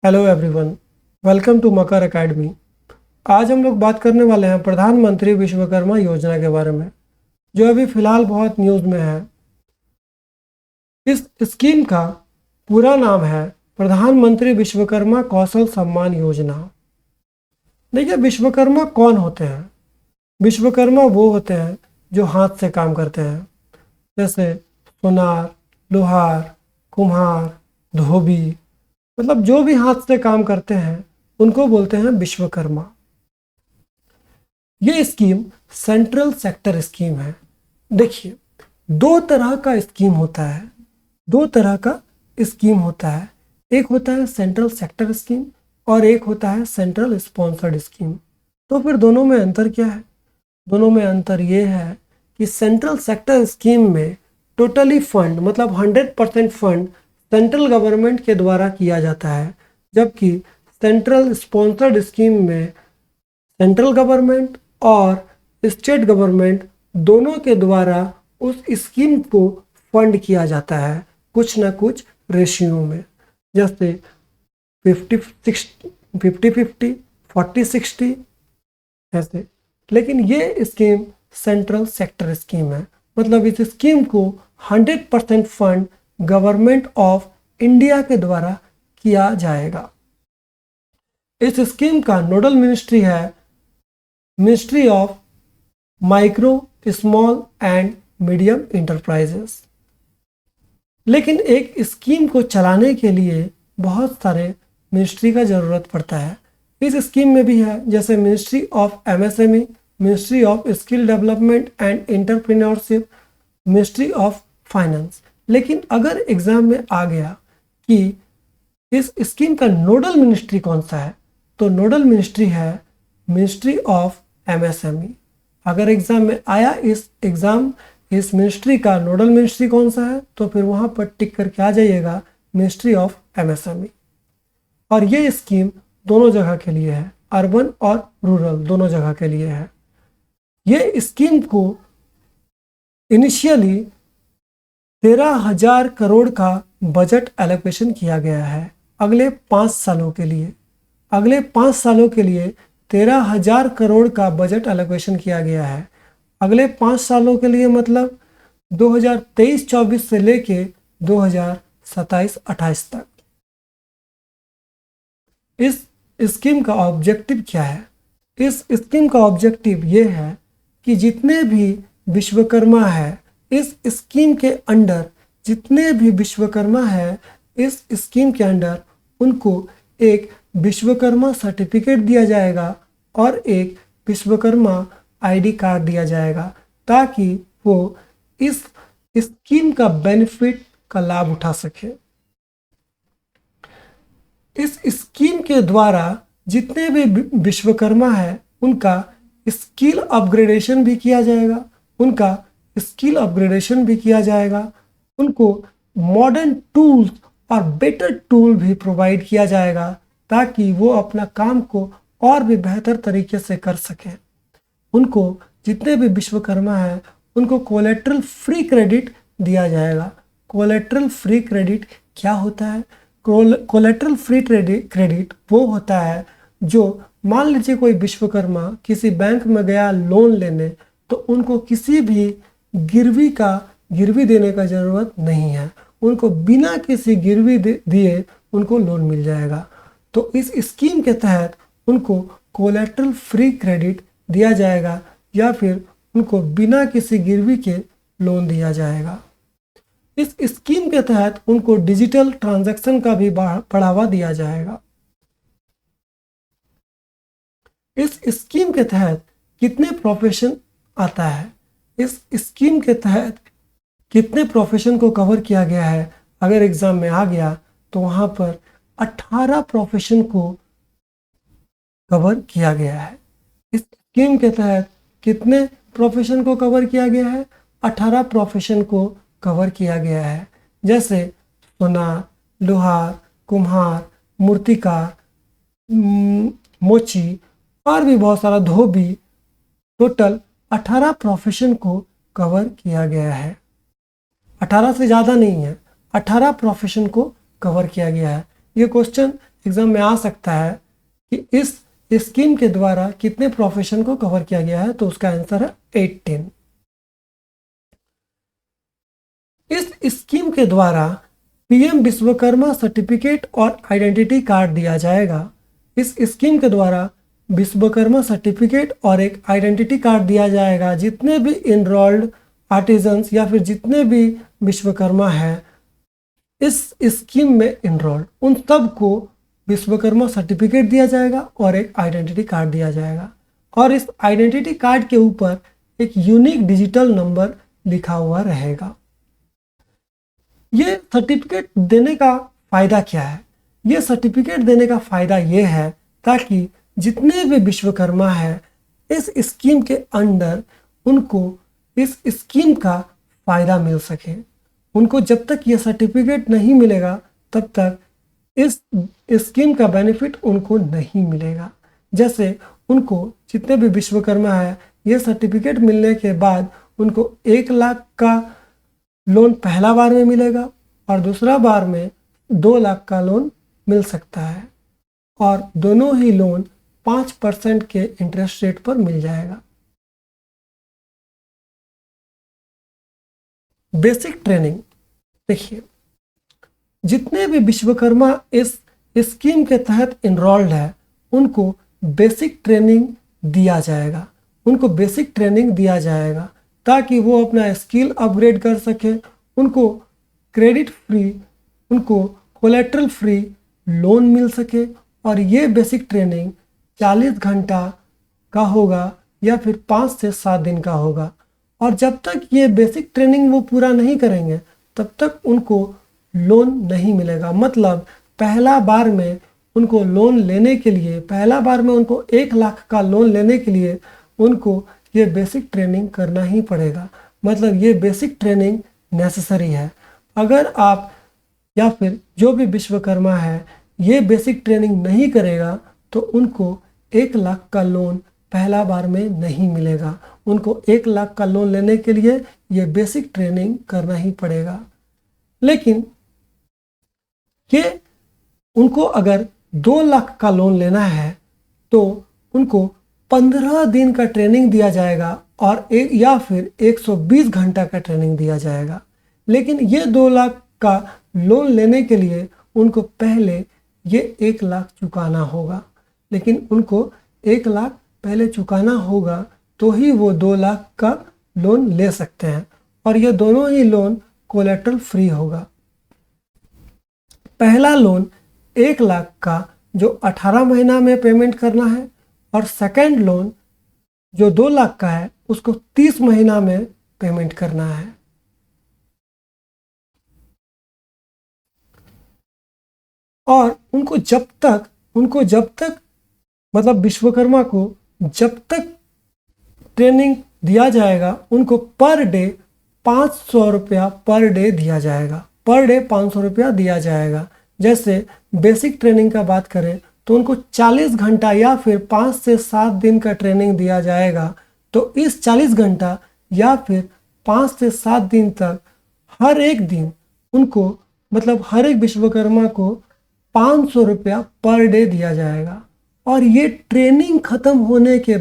Hello everyone, welcome to Makar academy. आज हम लोग बात करने वाले हैं प्रधानमंत्री विश्वकर्मा योजना के बारे में, जो अभी फ़िलहाल बहुत न्यूज़ में है। इस स्कीम का पूरा नाम है प्रधानमंत्री विश्वकर्मा कौशल सम्मान योजना। देखिए, विश्वकर्मा कौन होते हैं? विश्वकर्मा वो होते हैं जो हाथ से काम करते हैं, जैसे सुनार, लोहार, कुम्हार, धोबी, मतलब जो भी हाथ से काम करते हैं उनको बोलते हैं विश्वकर्मा। ये स्कीम सेंट्रल सेक्टर स्कीम है। देखिए, दो तरह का स्कीम होता है। दो तरह का स्कीम होता है। एक होता है सेंट्रल सेक्टर स्कीम और एक होता है सेंट्रल स्पॉन्सर्ड स्कीम। तो फिर दोनों में अंतर क्या है? दोनों में अंतर ये है कि सेंट्रल सेक्टर स्कीम में टोटली फंड, मतलब 100% फंड सेंट्रल गवर्नमेंट के द्वारा किया जाता है, जबकि सेंट्रल स्पॉन्सर्ड स्कीम में सेंट्रल गवर्नमेंट और स्टेट गवर्नमेंट दोनों के द्वारा उस स्कीम को फंड किया जाता है, कुछ ना कुछ रेशियो में, जैसे 50-50, 40-60 ऐसे। लेकिन ये स्कीम सेंट्रल सेक्टर स्कीम है, मतलब इस स्कीम को 100% फंड गवर्नमेंट ऑफ इंडिया के द्वारा किया जाएगा। इस स्कीम का नोडल मिनिस्ट्री है ministry of micro, small and medium enterprises. लेकिन एक स्कीम को चलाने के लिए बहुत सारे मिनिस्ट्री का ज़रूरत पड़ता है। इस स्कीम में भी है, जैसे ministry of MSME, ministry of skill development and entrepreneurship, ministry of finance. लेकिन अगर एग्जाम में आ गया कि इस स्कीम का नोडल मिनिस्ट्री कौन सा है, तो नोडल मिनिस्ट्री है मिनिस्ट्री ऑफ एमएसएमई। अगर एग्जाम में आया इस मिनिस्ट्री का नोडल मिनिस्ट्री कौन सा है, तो फिर वहां पर टिक करके आ जाइएगा मिनिस्ट्री ऑफ एमएसएमई। और ये स्कीम दोनों जगह के लिए है, अर्बन और रूरल दोनों जगह के लिए है। ये स्कीम को इनिशियली 13,000 करोड़ का बजट एलोकेशन किया गया है अगले 5 सालों के लिए। अगले 5 सालों के लिए 13,000 करोड़ का बजट एलोकेशन किया गया है। अगले 5 सालों के लिए मतलब 2023-24 से लेके 2027-28 तक। इस स्कीम का ऑब्जेक्टिव क्या है? इस स्कीम का ऑब्जेक्टिव ये है कि जितने भी विश्वकर्मा है इस स्कीम के अंडर, जितने भी विश्वकर्मा है इस स्कीम के अंडर, उनको एक विश्वकर्मा सर्टिफिकेट दिया जाएगा और एक विश्वकर्मा आईडी कार्ड दिया जाएगा, ताकि वो इस स्कीम का बेनिफिट का लाभ उठा सके। इस स्कीम के द्वारा जितने भी विश्वकर्मा है उनका स्किल अपग्रेडेशन भी किया जाएगा, उनको मॉडर्न टूल्स और बेटर टूल भी प्रोवाइड किया जाएगा, ताकि वो अपना काम को और भी बेहतर तरीके से कर सकें। उनको, जितने भी विश्वकर्मा हैं, उनको कोलेट्रल फ्री क्रेडिट दिया जाएगा। कोलेट्रल फ्री क्रेडिट क्या होता है? कोलेट्रल फ्री क्रेडिट वो होता है जो, मान लीजिए कोई विश्वकर्मा किसी बैंक में गया लोन लेने, तो उनको किसी भी गिरवी देने का ज़रूरत नहीं है, उनको बिना किसी गिरवी दिए उनको लोन मिल जाएगा। तो इस स्कीम के तहत उनको कोलेट्रल फ्री क्रेडिट दिया जाएगा या फिर उनको बिना किसी गिरवी के लोन दिया जाएगा। इस स्कीम के तहत उनको डिजिटल ट्रांजैक्शन का भी बढ़ावा दिया जाएगा। इस स्कीम के तहत कितने प्रोफेशन आता है? इस स्कीम के तहत कितने प्रोफेशन को कवर किया गया है? अगर एग्जाम में आ गया तो वहां पर 18 प्रोफेशन को कवर किया गया है। इस स्कीम के तहत कितने प्रोफेशन को कवर किया गया है? 18 प्रोफेशन को कवर किया गया है, जैसे सुनार, लोहार, कुम्हार, मूर्तिकार, मोची और भी बहुत सारा, धोबी। टोटल 18 प्रोफेशन को कवर किया गया है। 18 से ज़्यादा नहीं है, 18 प्रोफेशन को कवर किया गया है। ये क्वेश्चन एग्जाम में आ सकता है कि इस स्कीम के द्वारा कितने प्रोफेशन को कवर किया गया है, तो उसका आंसर है 18। इस स्कीम के द्वारा पीएम विश्वकर्मा सर्टिफिकेट और आइडेंटिटी कार्ड दिया जाएगा। इस स्कीम के द्वारा विश्वकर्मा सर्टिफिकेट और एक आइडेंटिटी कार्ड दिया जाएगा। जितने भी इनरोल्ड आर्टिजन्स या फिर जितने भी विश्वकर्मा हैं इस स्कीम में इनरोल्ड, उन सब को विश्वकर्मा सर्टिफिकेट दिया जाएगा और एक आइडेंटिटी कार्ड दिया जाएगा। और इस आइडेंटिटी कार्ड के ऊपर एक यूनिक डिजिटल नंबर लिखा हुआ रहेगा। ये सर्टिफिकेट देने का फ़ायदा क्या है? ये सर्टिफिकेट देने का फ़ायदा ये है ताकि जितने भी विश्वकर्मा हैं इस स्कीम के अंडर उनको इस स्कीम का फ़ायदा मिल सके। उनको जब तक ये सर्टिफिकेट नहीं मिलेगा तब तक इस स्कीम का बेनिफिट उनको नहीं मिलेगा। जैसे उनको जितने भी विश्वकर्मा है ये सर्टिफिकेट मिलने के बाद उनको 1 लाख का लोन पहला बार में मिलेगा और दूसरा बार में 2 लाख का लोन मिल सकता है और दोनों ही लोन 5% के इंटरेस्ट रेट पर मिल जाएगा। बेसिक ट्रेनिंग, देखिए जितने भी विश्वकर्मा इस स्कीम के तहत इनरोल्ड है उनको बेसिक ट्रेनिंग दिया जाएगा। उनको बेसिक ट्रेनिंग दिया जाएगा ताकि वो अपना स्किल अपग्रेड कर सके। उनको क्रेडिट फ्री, उनको कोलेट्रल फ्री लोन मिल सके और ये बेसिक ट्रेनिंग 40 घंटा का होगा या फिर 5 से 7 दिन का होगा। और जब तक ये बेसिक ट्रेनिंग वो पूरा नहीं करेंगे तब तक उनको लोन नहीं मिलेगा। मतलब पहला बार में उनको लोन लेने के लिए, पहला बार में उनको 1 लाख का लोन लेने के लिए उनको ये बेसिक ट्रेनिंग करना ही पड़ेगा। मतलब ये बेसिक ट्रेनिंग नेसेसरी है। अगर आप या फिर जो भी विश्वकर्मा है ये बेसिक ट्रेनिंग नहीं करेगा तो उनको 1 लाख का लोन पहला बार में नहीं मिलेगा। उनको 1 लाख का लोन लेने के लिए ये बेसिक ट्रेनिंग करना ही पड़ेगा। लेकिन ये उनको अगर 2 लाख का लोन लेना है तो उनको 15 दिन का ट्रेनिंग दिया जाएगा और या फिर 120 घंटा का ट्रेनिंग दिया जाएगा। लेकिन ये 2 लाख का लोन लेने के लिए उनको पहले ये 1 लाख चुकाना होगा। लेकिन उनको 1 लाख पहले चुकाना होगा तो ही वो 2 लाख का लोन ले सकते हैं और ये दोनों ही लोन कोलेट्रल फ्री होगा। पहला लोन 1 लाख का जो 18 महीना में पेमेंट करना है और सेकंड लोन जो 2 लाख का है उसको 30 महीना में पेमेंट करना है। और उनको जब तक मतलब विश्वकर्मा को जब तक ट्रेनिंग दिया जाएगा उनको पर डे 500 रुपया पर डे दिया जाएगा। पर डे 500 रुपया दिया जाएगा। जैसे बेसिक ट्रेनिंग का बात करें तो उनको 40 घंटा या फिर 5 से 7 दिन का ट्रेनिंग दिया जाएगा। तो इस 40 घंटा या फिर 5 से 7 दिन तक हर एक दिन उनको मतलब हर एक विश्वकर्मा को 500 रुपया पर डे दिया जाएगा। और ये ट्रेनिंग ख़त्म होने के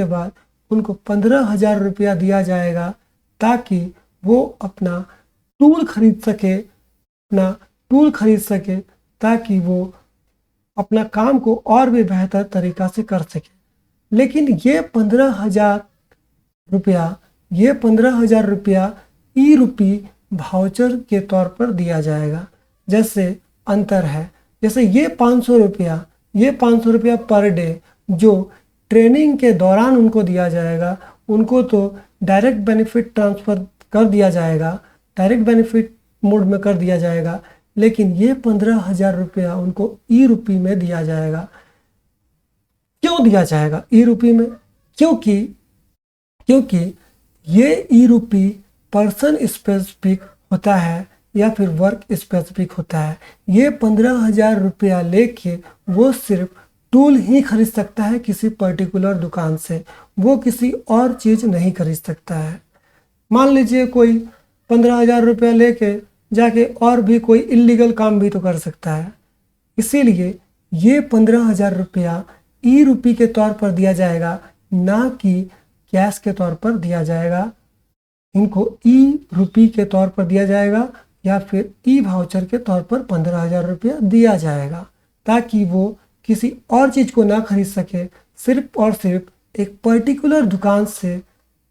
बाद उनको 15,000 रुपया दिया जाएगा ताकि वो अपना टूल खरीद सके ताकि वो अपना काम को और भी बेहतर तरीक़ा से कर सके। लेकिन ये 15,000 रुपया ई-रूपी वाउचर के तौर पर दिया जाएगा। जैसे अंतर है, जैसे ये 500 रुपया पर डे जो ट्रेनिंग के दौरान उनको दिया जाएगा उनको तो डायरेक्ट बेनिफिट ट्रांसफ़र कर दिया जाएगा, डायरेक्ट बेनिफिट मोड में कर दिया जाएगा। लेकिन ये 15,000 रुपया उनको ई-रूपी में दिया जाएगा। क्यों दिया जाएगा ई-रूपी में? क्योंकि ये ई-रूपी पर्सन स्पेसिफिक होता है या फिर वर्क स्पेसिफिक होता है। ये 15,000 रुपया लेके वो सिर्फ टूल ही खरीद सकता है किसी पर्टिकुलर दुकान से, वो किसी और चीज़ नहीं खरीद सकता है। मान लीजिए कोई 15,000 रुपया लेके जाके और भी कोई इलीगल काम भी तो कर सकता है। इसीलिए ये 15,000 रुपया ई रुपी के तौर पर दिया जाएगा, ना कि कैश के तौर पर दिया जाएगा। इनको ई रुपी के तौर पर दिया जाएगा या फिर ई वाउचर के तौर पर 15,000 रुपया दिया जाएगा, ताकि वो किसी और चीज़ को ना खरीद सके, सिर्फ और सिर्फ एक पर्टिकुलर दुकान से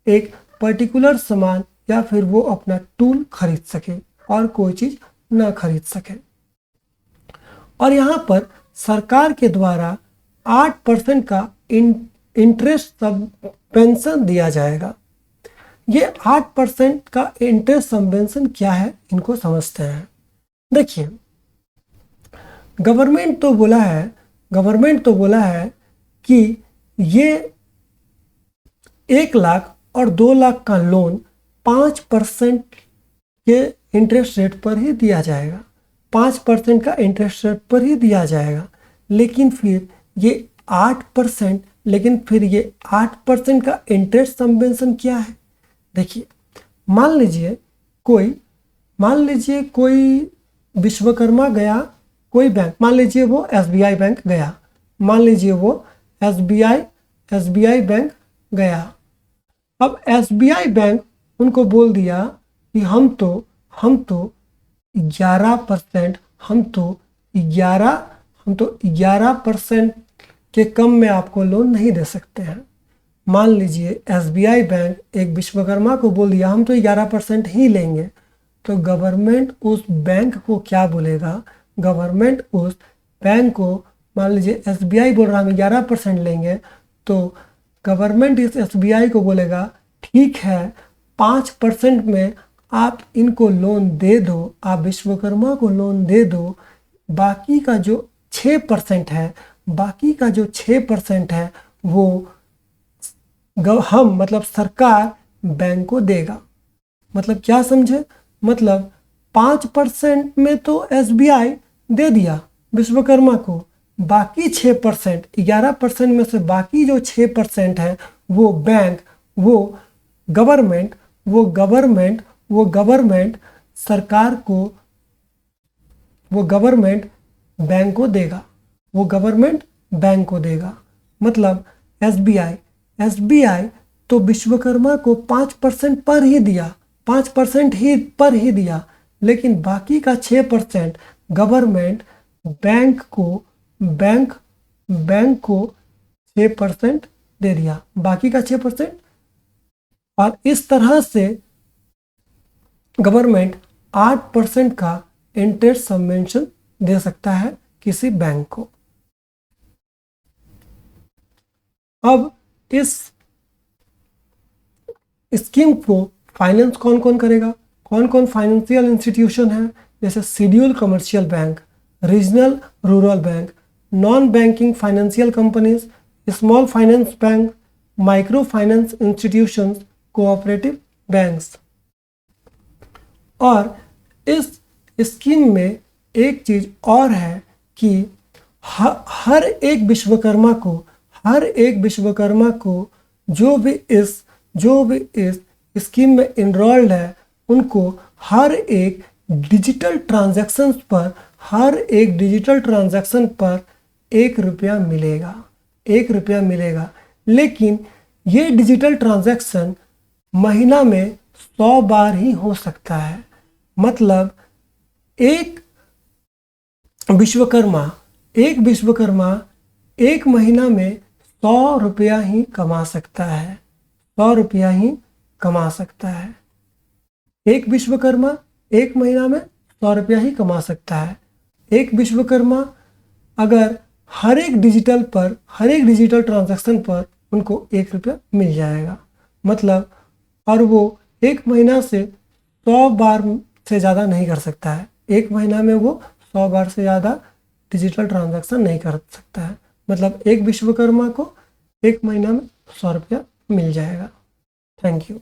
एक पर्टिकुलर सामान या फिर वो अपना टूल खरीद सके और कोई चीज़ ना खरीद सके। और यहाँ पर सरकार के द्वारा 8% का इंटरेस्ट सबवेंशन दिया जाएगा। ये 8% का इंटरेस्ट सबवेंशन क्या है, इनको समझते हैं। देखिए, गवर्नमेंट तो बोला है कि ये 1 लाख और 2 लाख का लोन 5% के इंटरेस्ट रेट पर ही दिया जाएगा, 5% का इंटरेस्ट रेट पर ही दिया जाएगा। लेकिन फिर ये 8% का इंटरेस्ट सबवेंशन क्या है? देखिए, मान लीजिए कोई विश्वकर्मा गया कोई बैंक, मान लीजिए वो SBI बैंक गया, SBI बैंक गया। अब SBI बैंक उनको बोल दिया कि हम तो 11% के कम में आपको लोन नहीं दे सकते हैं। मान लीजिए SBI बैंक एक विश्वकर्मा को बोल दिया हम तो 11% ही लेंगे, तो गवर्नमेंट उस बैंक को क्या बोलेगा? गवर्नमेंट उस बैंक को, मान लीजिए SBI बोल रहा है हम 11% लेंगे, तो गवर्नमेंट इस SBI को बोलेगा ठीक है 5% में आप इनको लोन दे दो, आप विश्वकर्मा को लोन दे दो, बाकी का जो 6% है वो हम मतलब सरकार बैंक को देगा। मतलब क्या समझे? मतलब 5% में तो SBI दे दिया विश्वकर्मा को, बाकी 6%, 11% में से बाकी जो 6% है वो बैंक, वो गवर्नमेंट सरकार को, वो गवर्नमेंट बैंक को देगा। मतलब SBI तो विश्वकर्मा को 5% पर ही दिया, 5% पर ही दिया, लेकिन बाकी का 6% गवर्नमेंट बैंक को 6% दे दिया, बाकी का 6%। और इस तरह से गवर्नमेंट 8% का इंटरेस्ट सबवेंशन दे सकता है किसी बैंक को। अब इस स्कीम को फाइनेंस कौन कौन करेगा? कौन कौन फाइनेंशियल इंस्टीट्यूशन है? जैसे schedule commercial bank, regional rural bank, non banking financial companies, small finance bank, micro finance institutions, cooperative banks. और इस स्कीम में एक चीज़ और है कि हर एक विश्वकर्मा को जो भी इस स्कीम में इनरोल्ड है, उनको हर एक डिजिटल ट्रांजैक्शन पर 1 रुपया मिलेगा। लेकिन ये डिजिटल ट्रांजैक्शन महीना में 100 बार ही हो सकता है। मतलब एक विश्वकर्मा एक महीना में 100 रुपया ही कमा सकता है, 100 रुपया ही कमा सकता है। एक विश्वकर्मा एक महीना में 100 रुपया ही कमा सकता है। एक विश्वकर्मा अगर हर एक डिजिटल ट्रांजैक्शन पर उनको 1 रुपया मिल जाएगा। मतलब और वो एक महीना से 100 बार से ज़्यादा नहीं कर सकता है। एक महीना में वो 100 बार से ज़्यादा डिजिटल ट्रांजैक्शन नहीं कर सकता है। मतलब एक विश्वकर्मा को एक महीना में 100 रुपया मिल जाएगा। Thank you.